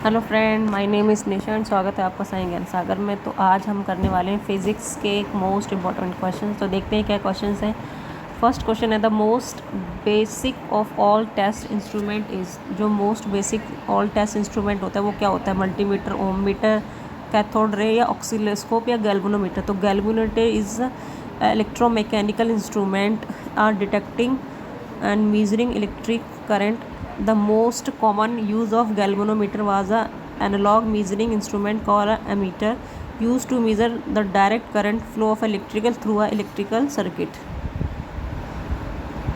Hello friend, my name is Nisha and स्वागत है आपका साई ज्ञान सागर में। तो आज हम करने वाले हैं फिज़िक्स के एक मोस्ट इंपॉर्टेंट क्वेश्चन। तो देखते हैं क्या क्वेश्चंस हैं। फर्स्ट क्वेश्चन है the most basic of all test instrument is. जो most basic all test instrument होता है वो क्या होता है? मल्टीमीटर, ओम मीटर, कैथोड रे या ऑक्सीलोस्कोप या गैल्वेनोमीटर। तो galvanometer is electromechanical instrument for detecting and measuring electric current. The most common use of galvanometer was a analog measuring instrument called a ammeter, used to measure the direct current flow of electrical through a electrical circuit.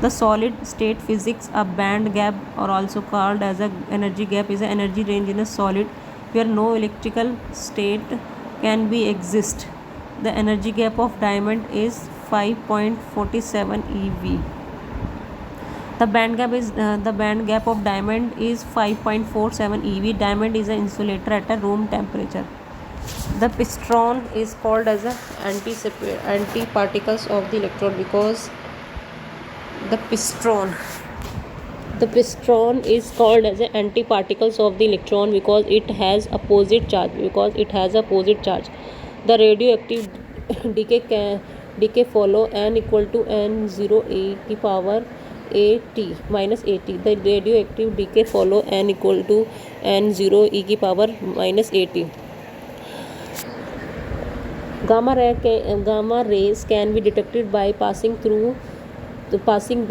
The solid state physics, a band gap or also called as a energy gap, is an energy range in a solid where no electrical state can be exist. The energy gap of diamond is 5.47 eV. The band gap of diamond is 5.47 eV. Diamond is an insulator at a room temperature. The piston is called as a anti-particles of the electron because the piston is called as an anti-particles of the electron because it has opposite charge. The radioactive decay follow n equal to n0 e की power at minus at. The radioactive decay follow n equal to n0 e की power minus at. Gamma rays can be detected by passing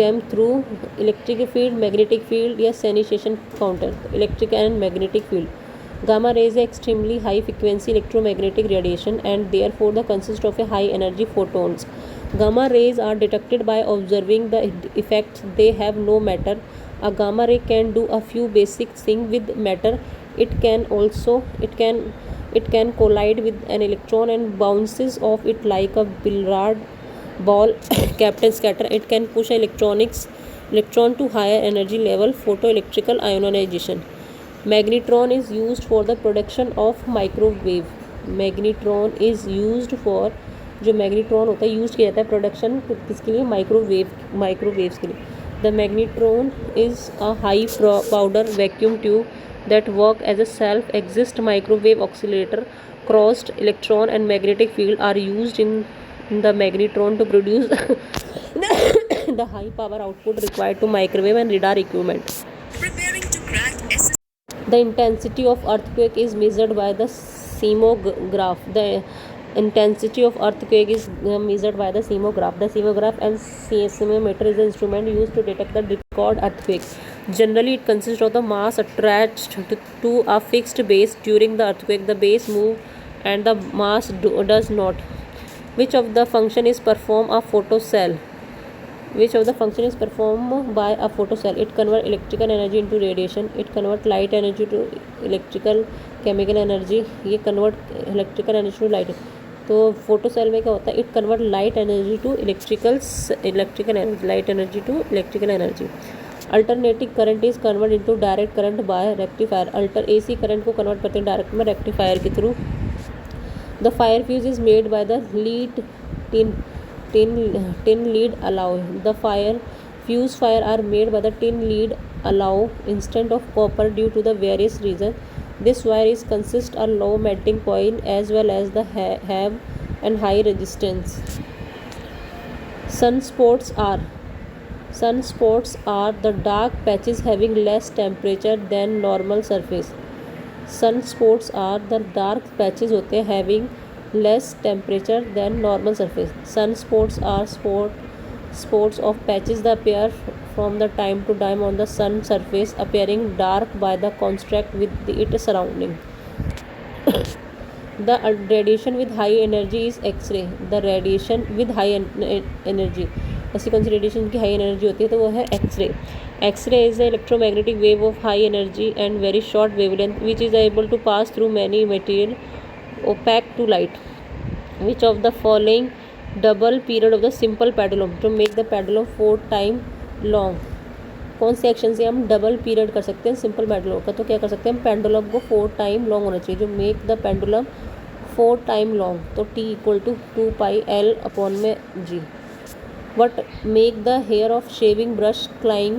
them through electric field, magnetic field या sensation counter. Electric and magnetic field. Gamma rays are extremely high frequency electromagnetic radiation and therefore the consist of a high energy photons. Gamma rays are detected by observing the effects they have no matter. A gamma ray can do a few basic things with matter. It can collide with an electron and bounces off it like a billiard ball. Captain scatter. It can push electron to higher energy level. Photoelectrical ionization. Magnetron is used for the production of microwave. Magnetron is used for जो magnetron होता है use किया जाता है production किसके लिए? Microwaves के लिए. The magnetron is a high पाउडर vacuum tube that work as a self excited microwave oscillator. Crossed electron and magnetic field are used in the magnetron to produce the high power output required to microwave and radar equipment. The intensity of earthquake is measured by the seismograph. The intensity of earthquake is measured by the seismograph. The seismograph and seismometer is an instrument used to detect the record earthquake. Generally, it consists of the mass attached to a fixed base. During the earthquake, the base moves and the mass does not. Which of the function is performed by a photocell? It converts electrical energy into radiation. It converts light energy to electrical chemical energy. ये convert electrical energy to light. तो photocell में क्या होता है? It convert light energy to light energy to electrical energy. Alternating current is convert into direct current by rectifier. AC current को convert करते हैं direct में रेक्टिफायर के through. The fire fuse is made by the lead tin lead alloy. The fuse are made by the tin lead alloy instead of copper due to the various reasons. This wire is consist a low melting point as well as the have and high resistance. Sunspots are the dark patches having less temperature than normal surface. Sunspots are the dark patches होते हैं having less temperature than normal surface. Sunspots are spots of patches that appear from the time to time on the sun surface, appearing dark by the contrast with its surrounding. The radiation with high energy is X-ray. The radiation with high energy, ऐसी कौन सी radiation की high energy होती है? तो वो है X ray. X ray is the electromagnetic wave of high energy and very short wavelength which is able to pass through many material opaque to light. Which of the following double period of the simple pendulum to make the pendulum 4 times long? कौन से action से हम double period कर सकते हैं simple pendulum का? तो क्या कर सकते हैं? पेंडुलम को 4 टाइम लॉन्ग होना चाहिए. जो make the pendulum 4 time long, तो T equal to 2 pi L upon में G. What make the hair of shaving brush cling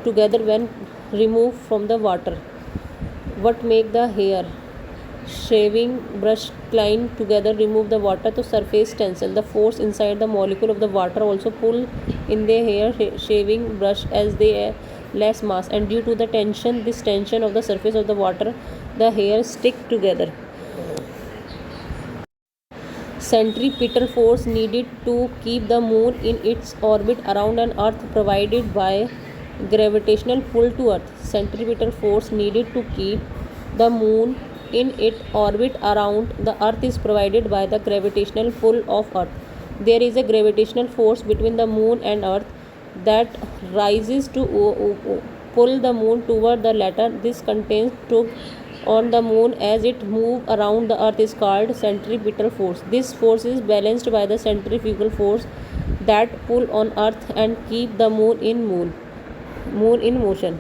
together when removed from the water? what make the hair shaving brush climb together, remove the water to surface tension. The force inside the molecule of the water also pull in the hair shaving brush as they less mass, and due to the tension, this tension of the surface of the water, the hair stick together. Centripetal force needed to keep the moon in its orbit around an earth provided by gravitational pull to earth. Centripetal force needed to keep the moon in its orbit around the earth is provided by the gravitational pull of earth. There is a gravitational force between the moon and earth that rises to pull the moon toward the latter. This contains tug on the moon as it moves around the earth is called centripetal force. This force is balanced by the centrifugal force that pull on earth and keep the moon in motion.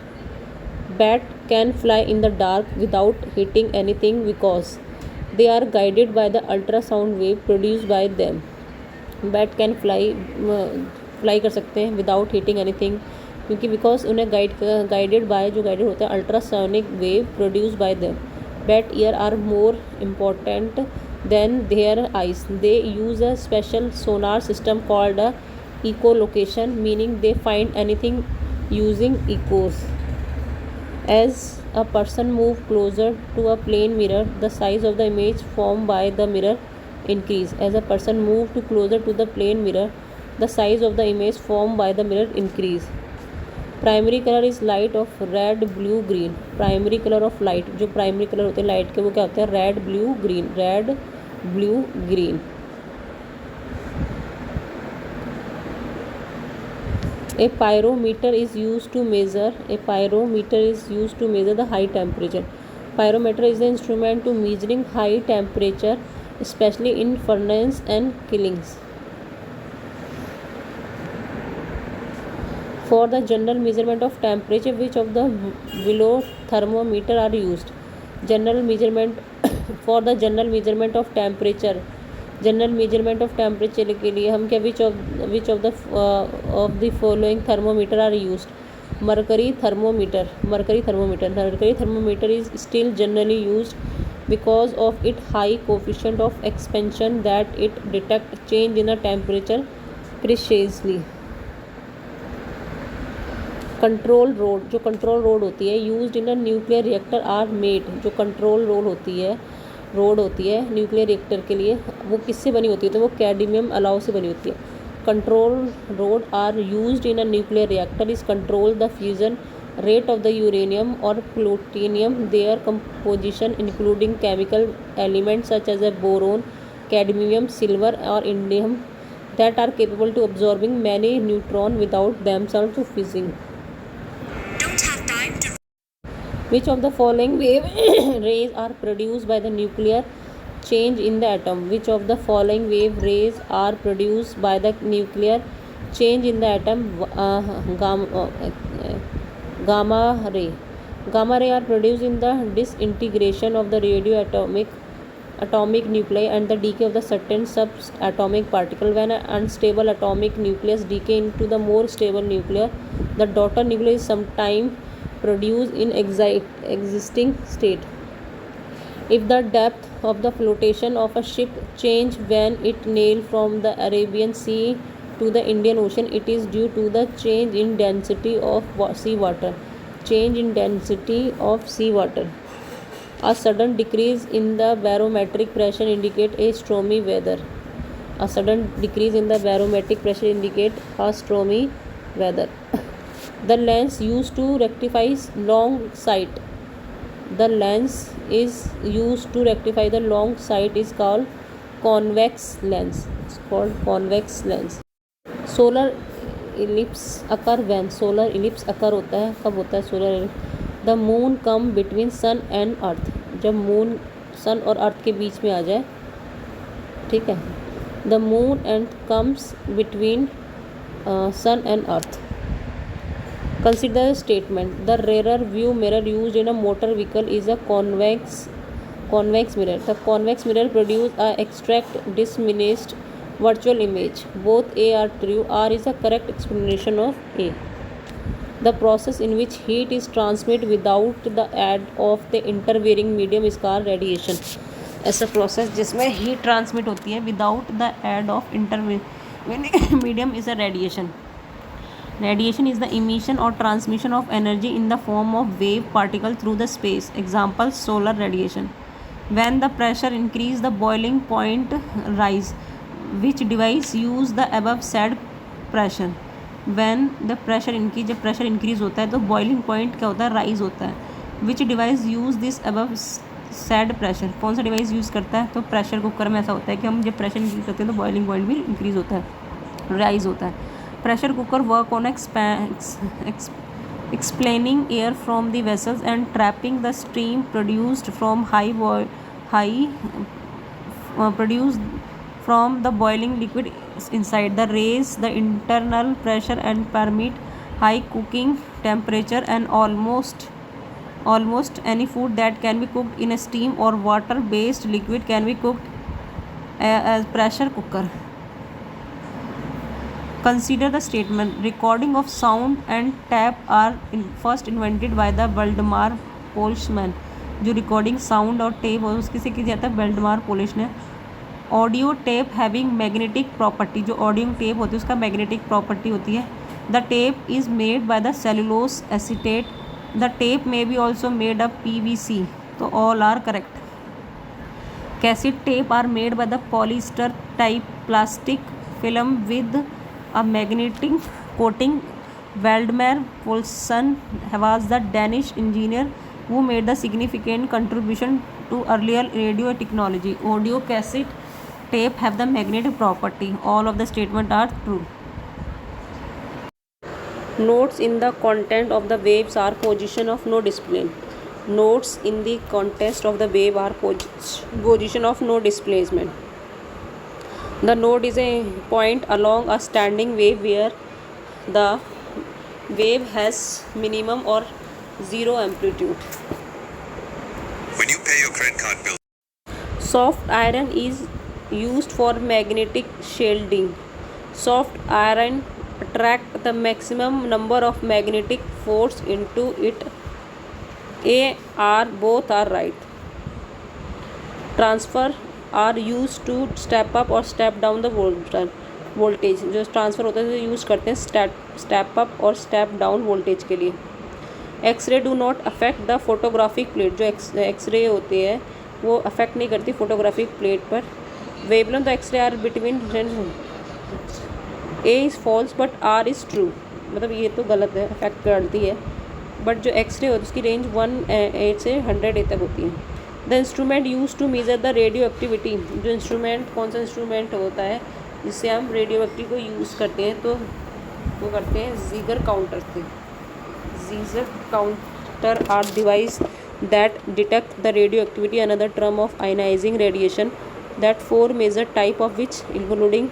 Bat can fly in the dark without hitting anything because they are guided by the ultrasound wave produced by them. Bat can fly कर सकते हैं without hitting anything, क्योंकि because उन्हें guided by जो guided होता है ultrasonic wave produce by them. Bat ear are more important than their eyes. They use a special sonar system called a echolocation, meaning they find anything using echoes. As a person move closer to a plane mirror, the size of the image formed by the mirror increase. As a person move to closer to the plane mirror, the size of the image formed by the mirror increase. Primary color is light of red, blue, green. Primary color of light, जो primary color होते हैं light के वो क्या होते हैं? Red, blue, green. Red, blue, green. A pyrometer is used to measure the high temperature. Pyrometer is the instrument to measuring high temperature, especially in furnace and kilns. For the general measurement of temperature, which of the below thermometer are used? General measurement for the general measurement of temperature के लिए हम क्या which of the following thermometer are used? Mercury thermometer is still generally used because of its high coefficient of expansion that it detects change in the temperature precisely. Control rod होती है used in a nuclear reactor are made. जो control rod होती है nuclear reactor के लिए, वो किससे बनी होती है? तो वो कैडमियम अलाउ से बनी होती है. Control rod are used in a nuclear reactor is control the fusion rate of the uranium or plutonium, their composition including chemical elements such as a boron, cadmium, silver or indium that are capable to absorbing many neutrons without themselves to fusing. Which of the following wave rays are produced by the nuclear change in the atom? Which of the following wave rays are produced by the nuclear change in the atom? Gamma ray. Gamma ray are produced in the disintegration of the atomic nuclei and the decay of the certain subatomic particle. When an unstable atomic nucleus decay into the more stable nucleus, the daughter nucleus is sometimes produced in existing state. If the depth of the flotation of a ship change when it sails from the Arabian Sea to the Indian Ocean, it is due to the change in density of seawater. A sudden decrease in the barometric pressure indicates a stormy weather. The lens used to rectify long sight. The lens is used to rectify the long sight is called convex lens. It's called convex lens. Solar ellipse occur when? Solar ellipse occur होता है कब होता है solar ellipse? The moon come between sun and earth. जब moon sun और earth के बीच में आ जाए, ठीक है. The moon and comes between sun and earth. Consider the statement. The rear view mirror used in a motor vehicle is a convex mirror. The convex mirror produces a extract diminished virtual image. Both A are true. R is a correct explanation of A. The process in which heat is transmitted without the aid of the intervening medium is called radiation. ऐसा process जिसमें heat transmit होती है without the aid of intervening medium is a radiation. Radiation is the emission or transmission of energy in the form of wave particle through the space. Example, solar radiation. When the pressure increase, the boiling point rise. Which device use the above said pressure? When the pressure increase, जब pressure increase होता है तो boiling point क्या होता है, rise होता है. Which device use this above said pressure? कौन सा device use करता है? तो pressure cooker में ऐसा होता है कि हम जब pressure increase करते हैं तो boiling point भी increase होता है, rise होता है. Pressure cooker work on explaining air from the vessels and trapping the steam produced from produced from the boiling liquid inside. The raise the internal pressure and permit high cooking temperature, and almost any food that can be cooked in a steam or water based liquid can be cooked as pressure cooker. Consider the statement. Recording of sound and tape are first invented by the Waldemar Polschmann. जो recording sound और tape और उसकी से की जाता है Waldemar पोलिश ने. Audio tape having magnetic property. जो ऑडियो टेप होती है उसका मैग्नेटिक प्रॉपर्टी होती है. The tape is made by the cellulose acetate. The tape may be also made up PVC. तो all are correct. Cassette tape are made by the polyester type plastic film with a magnetic coating. Valdemar Poulsen was the Danish engineer who made the significant contribution to earlier radio technology. Audio cassette tape have the magnetic property. All of the statements are true. Notes in the content of the waves are position of no displacement. Notes in the context of the wave are position of no displacement. The node is a point along a standing wave where the wave has minimum or zero amplitude. When you pay your credit card bill. Soft iron is used for magnetic shielding. Soft iron attract the maximum number of magnetic force into it. Both are right. Transfer are use to step up और step down the voltage. जो transfer होता है तो use करते हैं step up और step down voltage के लिए. X ray do not affect the photographic plate. जो एक्सरे होती है वो अफेक्ट नहीं करती फोटोग्राफिक प्लेट पर. Wavelength the X ray are between A is false but R is true. मतलब ये तो गलत है, अफेक्ट करती है, बट जो एक्सरे होती है उसकी रेंज 1 से 100 तक होती है. The instrument use to measure the radioactivity. जो इंस्ट्रूमेंट कौन सा इंस्ट्रूमेंट होता है जिससे हम रेडियो एक्टिव को यूज़ करते हैं, तो वो करते हैं जीगर काउंटर से. Geiger counter are device that detect the radioactivity, another term of ionizing radiation, that 4 major type of which including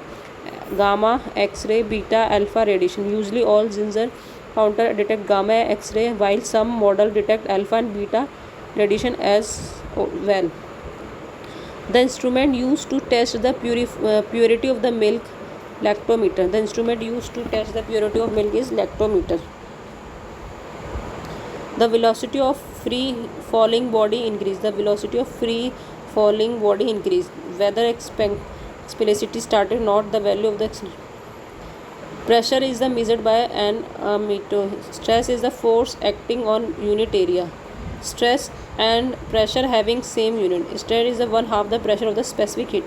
gamma, X ray, beta, alpha radiation. Usually all Geiger counter detect gamma X ray while some model detect alpha and beta radiation as well. The instrument used to test the purity of the milk, lactometer. The instrument used to test the purity of milk is lactometer. The velocity of free falling body increase. The velocity of free falling body increase. Whether explicitly started not the value of the pressure is the measured by an ammeter. Stress is the force acting on unit area. Stress and pressure having same unit. Stress is the 1/2 the pressure of the specific heat.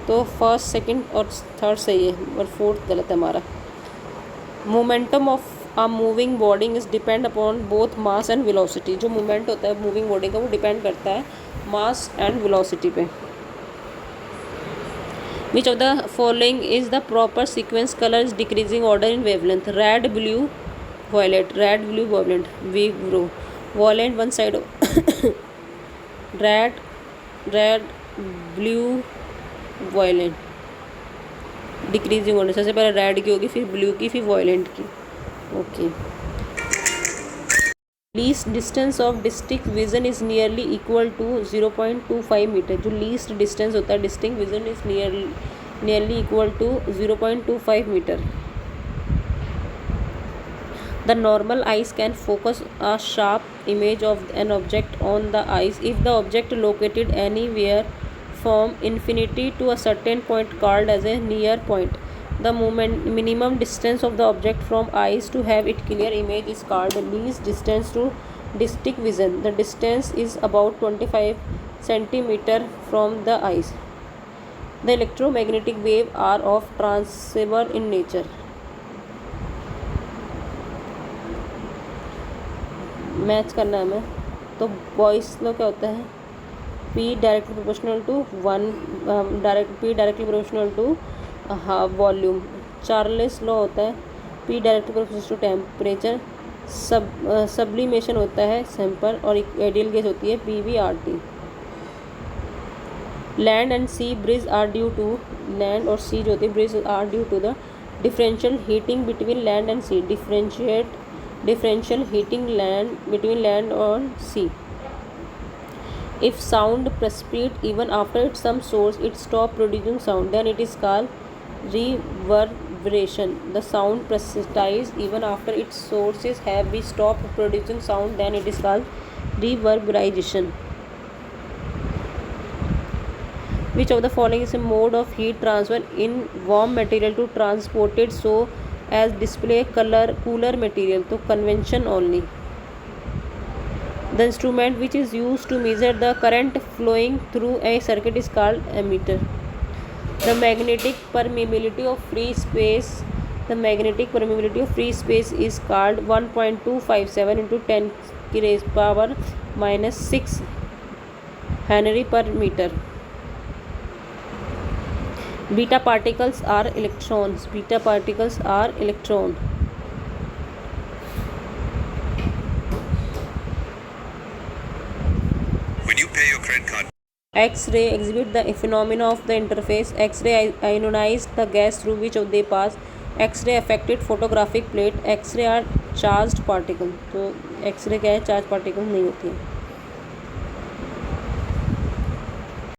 तो first, second और third सही है और fourth गलत है हमारा. Momentum of a moving body is depend upon both mass and velocity. जो movement होता है मूविंग बॉडी का वो डिपेंड करता है मास एंड वेलोसिटी पे. Which of the following is the proper sequence? Color is decreasing order in wavelength. Red, blue, violet. Red, blue, violet. Violet one side. red, blue, violet. Decreasing order. सबसे पहले red की होगी, फिर blue की, फिर violet की. Okay. Least distance of distinct vision is nearly equal to 0.25 metre. जो least distance होता है distinct vision is nearly equal to 0.25 metre. The The normal eyes can focus a sharp image of an object on the eyes if the object located anywhere from infinity to a certain point called as a near point. The minimum distance of the object from eyes to have it clear image is called the least distance to distinct vision. The distance is about 25 centimeter from the eyes. The electromagnetic waves are of transverse in nature. Match करना है हमें, तो voice लो क्या होता है, P directly proportional to P directly proportional to volume. Charles law होता है P directly proportional to temperature. Sublimation होता है सैम्पल, और आइडियल गैस होती है PVRT. Land and sea breeze are due to, land और सी जो होती है breeze are due to the differential heating between land and sea. differential heating between land and sea. If sound persists even after some source it stops producing sound, then it is called reverberation. The sound persists even after its sources have been stopped producing sound, then it is called reverberation. Which of the following is a mode of heat transfer in warm material to transported so as display cooler material? तो convention only. The instrument which is used to measure the current flowing through a circuit is called ammeter. The magnetic permeability of free space is called 1.257 into 10 raised power minus 6 Henry per meter. Beta particles are electrons. When you pay your credit card. X-ray exhibit the phenomena of the interface. X-ray ionize the gas through which they pass. X-ray affected photographic plate. X-ray are charged particle. तो X-ray क्या है, charge particle नहीं होती है.